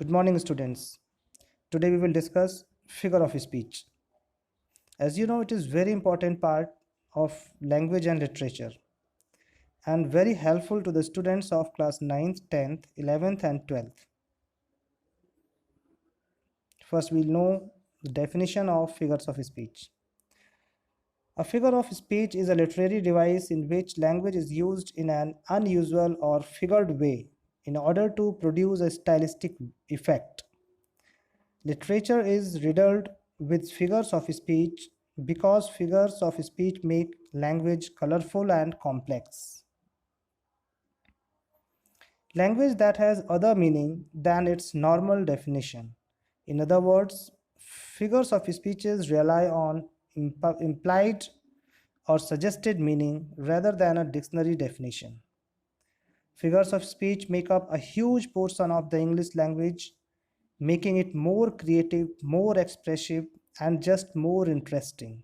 Good morning, students. Today we will discuss figure of speech. As you know, it is very important part of language and literature and very helpful to the students of class 9th, 10th, 11th and 12th. First, we'll know the definition of figures of speech. A figure of speech is a literary device in which language is used in an unusual or figured way in order to produce a stylistic effect. Literature is riddled with figures of speech because figures of speech make language colorful and complex. Language that has other meaning than its normal definition. In other words, figures of speeches rely on implied or suggested meaning rather than a dictionary definition. Figures of speech make up a huge portion of the English language, making it more creative, more expressive, and just more interesting.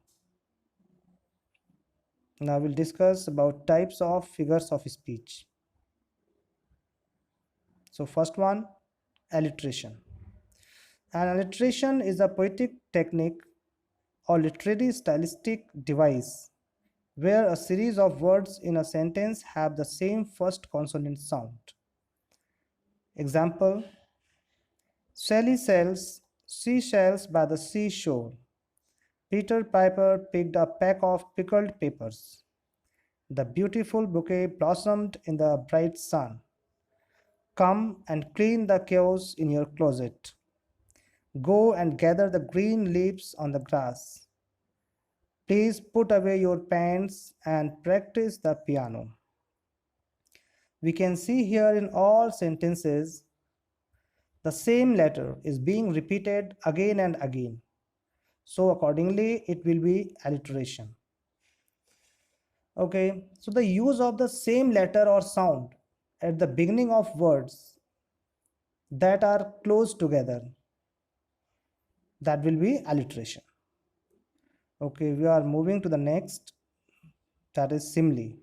Now we'll discuss about types of figures of speech. So first one, alliteration. An alliteration is a poetic technique or literary stylistic device where a series of words in a sentence have the same first consonant sound. Example: Sally sells seashells by the seashore. Peter Piper picked a peck of pickled peppers. The beautiful bouquet blossomed in the bright sun. Come and clean the chaos in your closet. Go and gather the green leaves on the grass. Please put away your pants and practice the piano. We can see here in all sentences the same letter is being repeated again and again. So accordingly, it will be alliteration. Okay, so the use of the same letter or sound at the beginning of words that are close together, that will be alliteration. Okay, we are moving to the next, that is simile.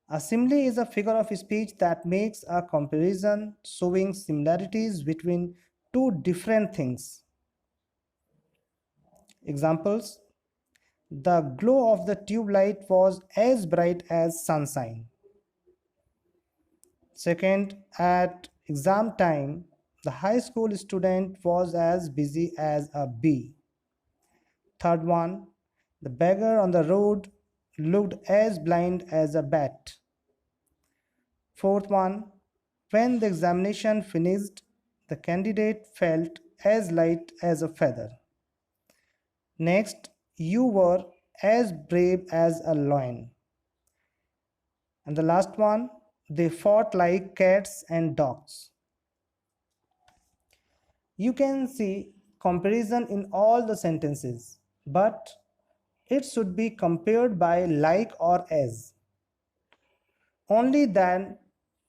A simile is a figure of speech that makes a comparison showing similarities between two different things. Examples: the glow of the tube light was as bright as sunshine. Second, at exam time, the high school student was as busy as a bee. Third one, the beggar on the road looked as blind as a bat. Fourth one, when the examination finished, the candidate felt as light as a feather. Next, you were as brave as a lion. And the last one, they fought like cats and dogs. You can see comparison in all the sentences, but it should be compared by like or as. Only then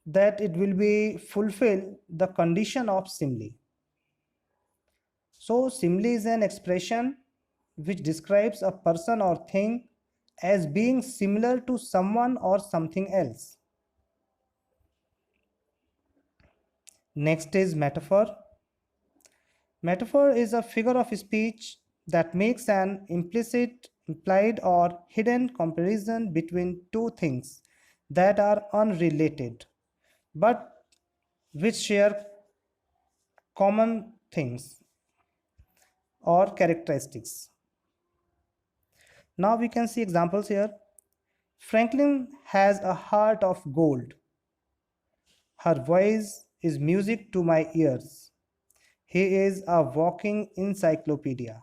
that it will be fulfill the condition of simile. So simile is an expression which describes a person or thing as being similar to someone or something else. Next is metaphor. Metaphor is a figure of speech that makes an implicit, implied, or hidden comparison between two things that are unrelated but which share common things or characteristics. Now we can see examples here. Franklin has a heart of gold. Her voice is music to my ears. He is a walking encyclopedia.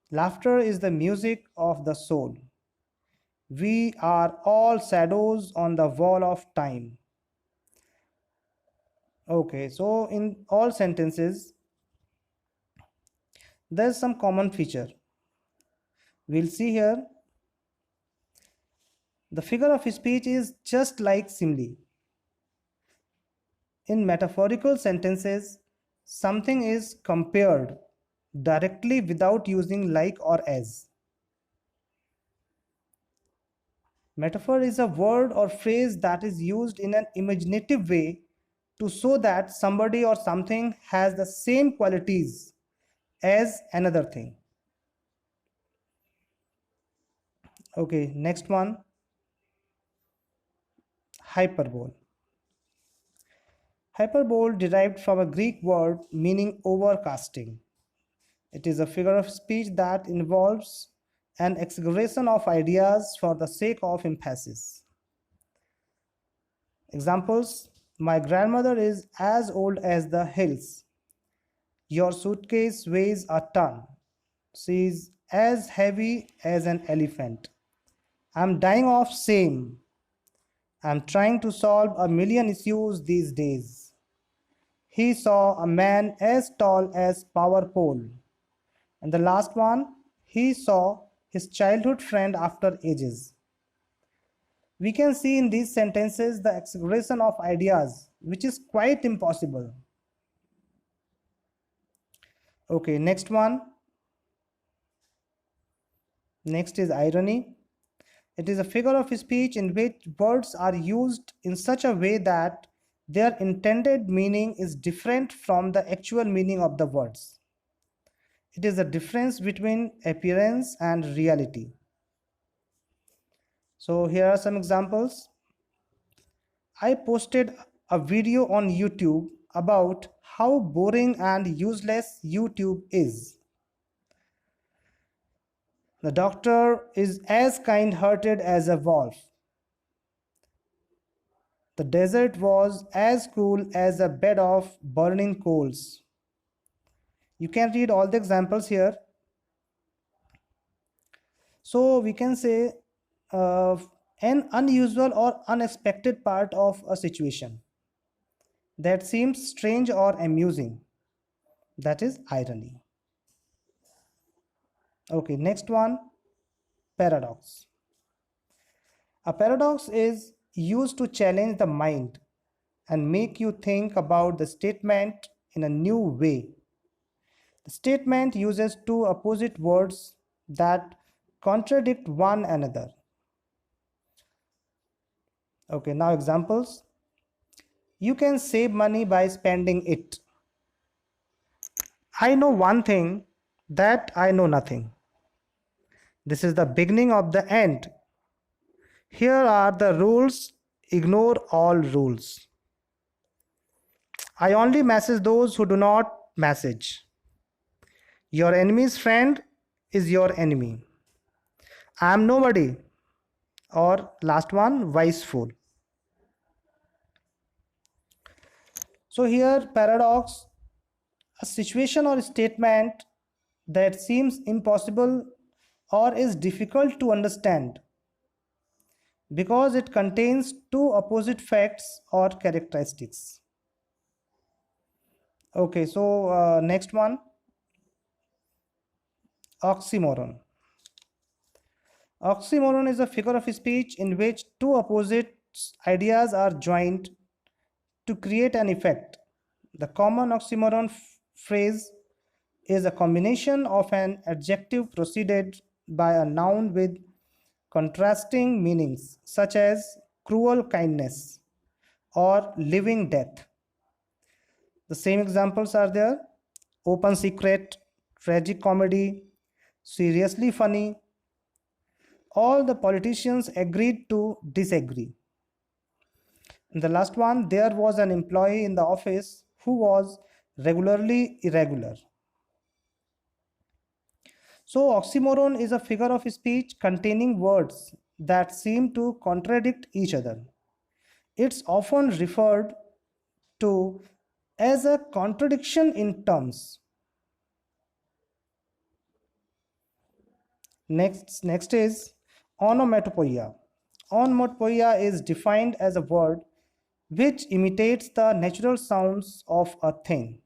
Laughter is the music of the soul. We are all shadows on the wall of time. Okay, so in all sentences, there's some common feature. We'll see here. The figure of speech is just like simile. In metaphorical sentences, something is compared directly without using like or as. Metaphor is a word or phrase that is used in an imaginative way to show that somebody or something has the same qualities as another thing. Okay, next one, hyperbole. Hyperbole derived from a Greek word meaning overcasting. It is a figure of speech that involves an exaggeration of ideas for the sake of emphasis. Examples: my grandmother is as old as the hills. Your suitcase weighs a ton. She is as heavy as an elephant. I'm dying of shame. I'm trying to solve a million issues these days. He saw a man as tall as power pole. And the last one, he saw his childhood friend after ages. We can see in these sentences the exaggeration of ideas, which is quite impossible. Okay, next one. Next is irony. It is a figure of speech in which words are used in such a way that their intended meaning is different from the actual meaning of the words. It is the difference between appearance and reality. So here are some examples. I posted a video on YouTube about how boring and useless YouTube is. The doctor is as kind-hearted as a wolf. The desert was as cool as a bed of burning coals. You can read all the examples here. So we can say an unusual or unexpected part of a situation that seems strange or amusing. That is irony. Okay, next one, paradox. A paradox is used to challenge the mind and make you think about the statement in a new way. The statement uses two opposite words that contradict one another. Okay, now examples. You can save money by spending it. I know one thing that I know nothing. This is the beginning of the end. Here are the rules. Ignore all rules. I only message those who do not message. Your enemy's friend is your enemy. I am nobody. Or last one, wise fool. So here, paradox, a situation or statement that seems impossible or is difficult to understand because it contains two opposite facts or characteristics. Okay, so next one, oxymoron. Oxymoron is a figure of speech in which two opposite ideas are joined to create an effect. The common oxymoron phrase is a combination of an adjective preceded by a noun with contrasting meanings, such as cruel kindness or living death. The same examples are there: open secret, tragic comedy, seriously funny. All the politicians agreed to disagree. And the last one, there was an employee in the office who was regularly irregular. So, oxymoron is a figure of speech containing words that seem to contradict each other. It's often referred to as a contradiction in terms. Next is onomatopoeia. Onomatopoeia is defined as a word which imitates the natural sounds of a thing.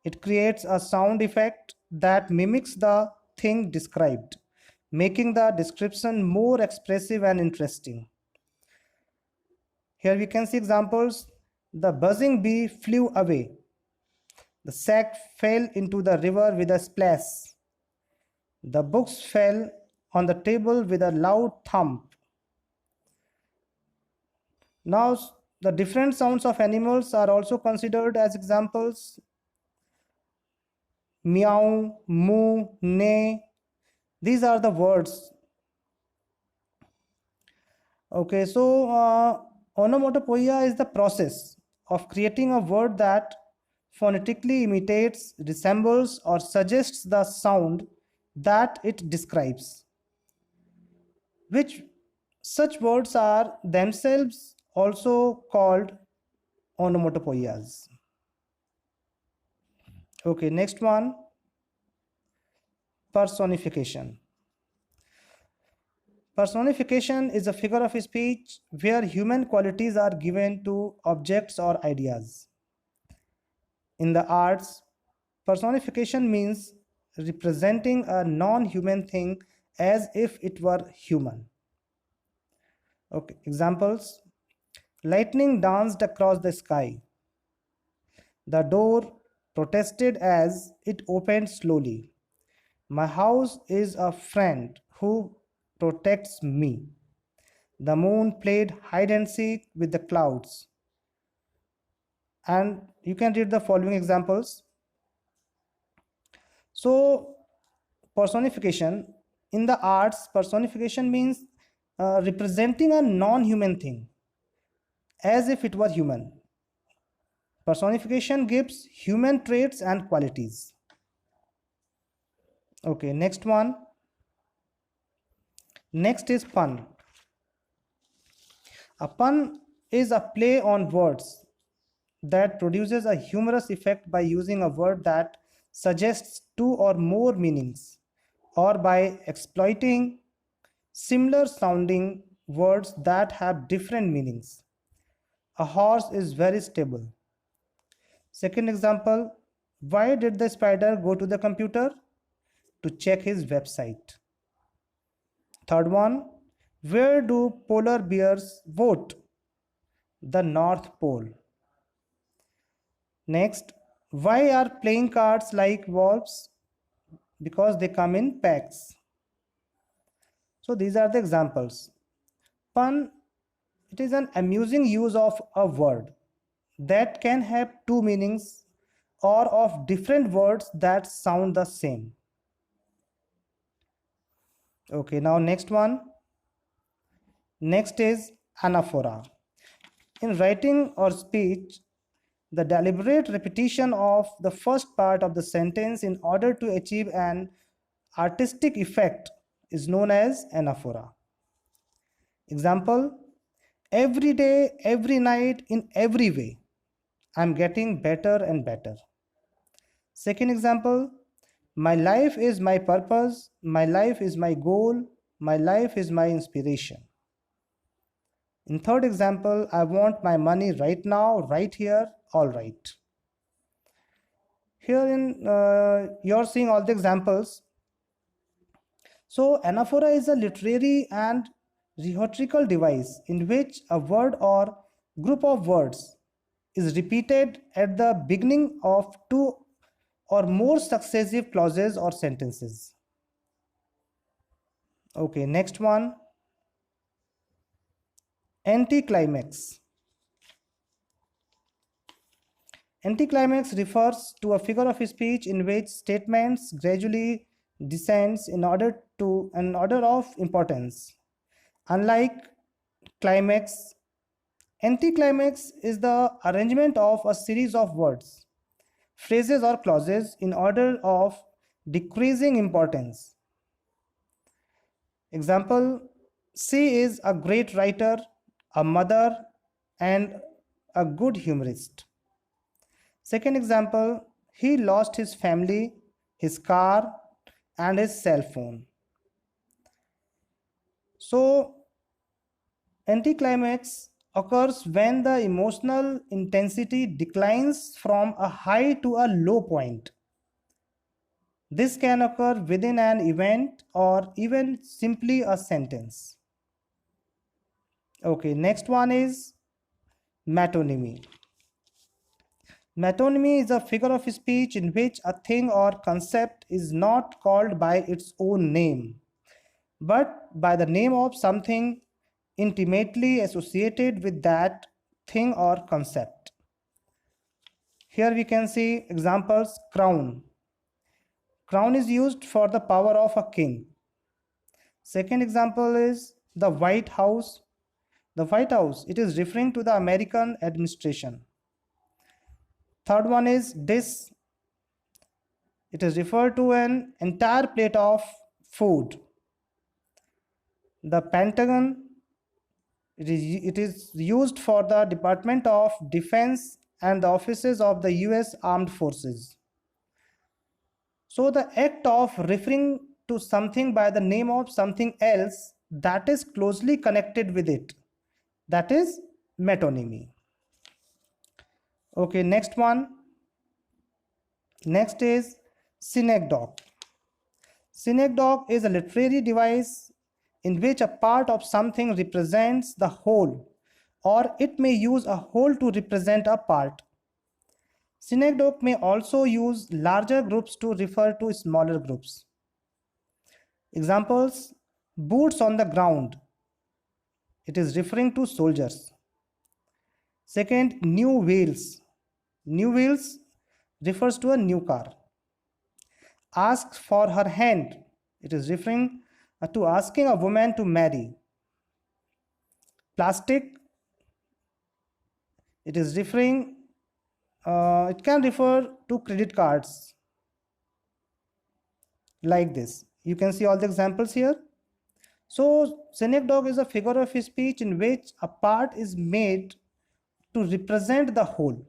It creates a sound effect that mimics the thing described, making the description more expressive and interesting. Here we can see examples. The buzzing bee flew away. The sack fell into the river with a splash. The books fell on the table with a loud thump. Now The different sounds of animals are also considered as examples. Meow, moo, neigh. These are the words. Okay, so onomatopoeia is the process of creating a word that phonetically imitates, resembles, or suggests the sound that it describes, which such words are themselves also called onomatopoeias. Okay, next one, personification. Personification is a figure of speech where human qualities are given to objects or ideas. In the arts, personification means representing a non-human thing as if it were human. Okay, examples. Lightning danced across the sky. The door protested as it opened slowly. My house is a friend who protects me. The moon played hide and seek with the clouds. And you can read the following examples. So, personification in the arts, personification means representing a non-human thing as if it was human. Personification gives human traits and qualities. Okay, next one. Next is pun. A pun is a play on words that produces a humorous effect by using a word that suggests two or more meanings, or by exploiting similar sounding words that have different meanings. A horse is very stable. Second example, why did the spider go to the computer? To check his website. Third one, where do polar bears vote? The North Pole. Next, why are playing cards like wolves? Because they come in packs. So these are the examples. Pun, it is an amusing use of a word that can have two meanings or of different words that sound the same. Okay, now next one. Next is anaphora. In writing or speech, the deliberate repetition of the first part of the sentence in order to achieve an artistic effect is known as anaphora. Example, every day, every night, in every way, I'm getting better and better. Second example, my life is my purpose, my life is my goal, my life is my inspiration. In third example, I want my money right now, right here, all right. Here you're seeing all the examples. So anaphora is a literary and rhetorical device in which a word or group of words is repeated at the beginning of two or more successive clauses or sentences. Okay, next one. Anticlimax. Anticlimax refers to a figure of speech in which statements gradually descends in order to an order of importance. Unlike climax, anticlimax is the arrangement of a series of words, phrases or clauses in order of decreasing importance. Example, she is a great writer, a mother, and a good humorist. Second example, he lost his family, his car, and his cell phone. So, anticlimax occurs when the emotional intensity declines from a high to a low point. This can occur within an event or even simply a sentence. Okay, next one is metonymy. Metonymy is a figure of speech in which a thing or concept is not called by its own name, but by the name of something intimately associated with that thing or concept. Here we can see examples. Crown. Crown is used for the power of a king. Second example is the White House. The White House, it is referring to the American administration. Third one is dish. It is referred to an entire plate of food. The Pentagon, it is used for the Department of Defense and the offices of the US Armed Forces. So the act of referring to something by the name of something else that is closely connected with it, that is metonymy. Okay, next one. Next is Cynic Dog. Cynic Dog is a literary device in which a part of something represents the whole, or it may use a whole to represent a part. Cynic Dog may also use larger groups to refer to smaller groups. Examples: boots on the ground. It is referring to soldiers. Second, new wheels. New wheels refers to a new car. Ask for her hand. It is referring to asking a woman to marry. Plastic. It is referring, it can refer to credit cards. Like this. You can see all the examples here. So, Cynic Dog is a figure of speech in which a part is made to represent the whole.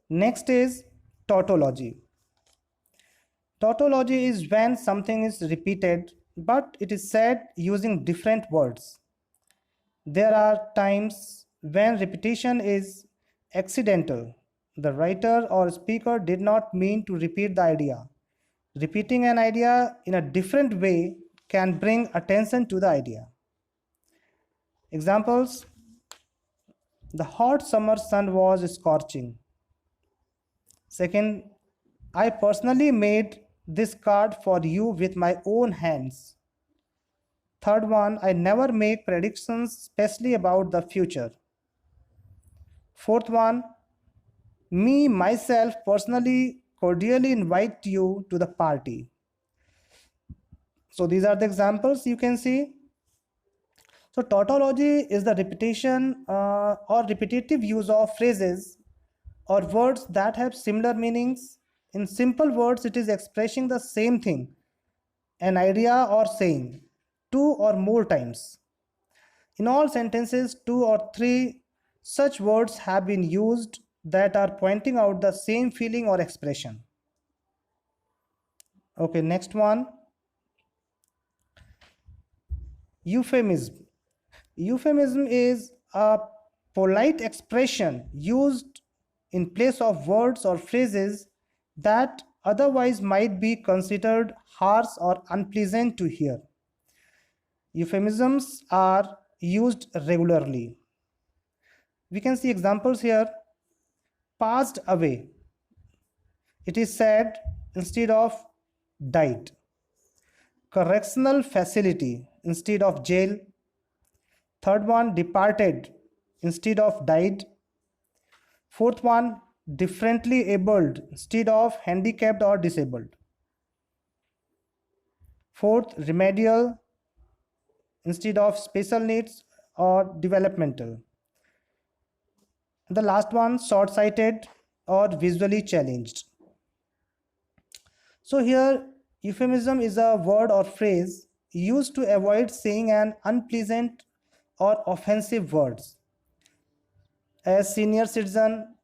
Next is tautology. Tautology is when something is repeated, but it is said using different words. There are times when repetition is accidental. The writer or speaker did not mean to repeat the idea. Repeating an idea in a different way can bring attention to the idea. Examples: the hot summer sun was scorching. Second, I personally made this card for you with my own hands. Third one, I never make predictions, especially about the future. Fourth one, me, myself, personally, cordially invite you to the party. So these are the examples you can see. So tautology is the repetition or repetitive use of phrases or words that have similar meanings. In simple words, it is expressing the same thing, an idea or saying, two or more times. In all sentences, two or three such words have been used that are pointing out the same feeling or expression. Okay, next one. Euphemism. Euphemism is a polite expression used in place of words or phrases that otherwise might be considered harsh or unpleasant to hear. Euphemisms are used regularly. We can see examples here. Passed away. It is said instead of died. Correctional facility instead of jail. Third one, departed instead of died. Fourth one, differently abled instead of handicapped or disabled. Fourth, remedial instead of special needs or developmental. And the last one, short-sighted or visually challenged. So here, euphemism is a word or phrase used to avoid saying an unpleasant or offensive words. As senior citizen,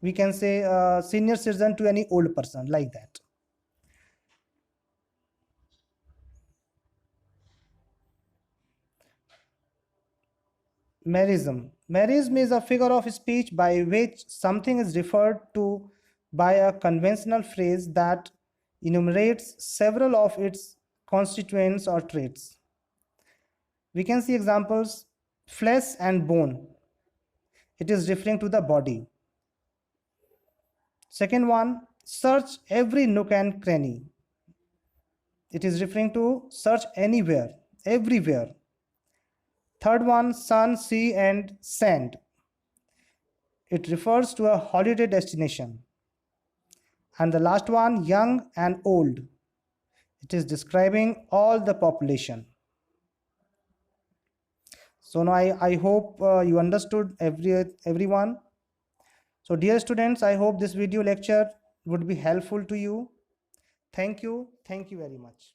we can say senior citizen to any old person, like that. Merism. Merism is a figure of speech by which something is referred to by a conventional phrase that enumerates several of its constituents or traits. We can see examples: flesh and bone. It is referring to the body. Second one, search every nook and cranny. It is referring to search anywhere, everywhere. Third one, sun, sea, and sand. It refers to a holiday destination. And the last one, young and old. It is describing all the population. So now I hope you understood everyone. So dear students, I hope this video lecture would be helpful to you. Thank you very much.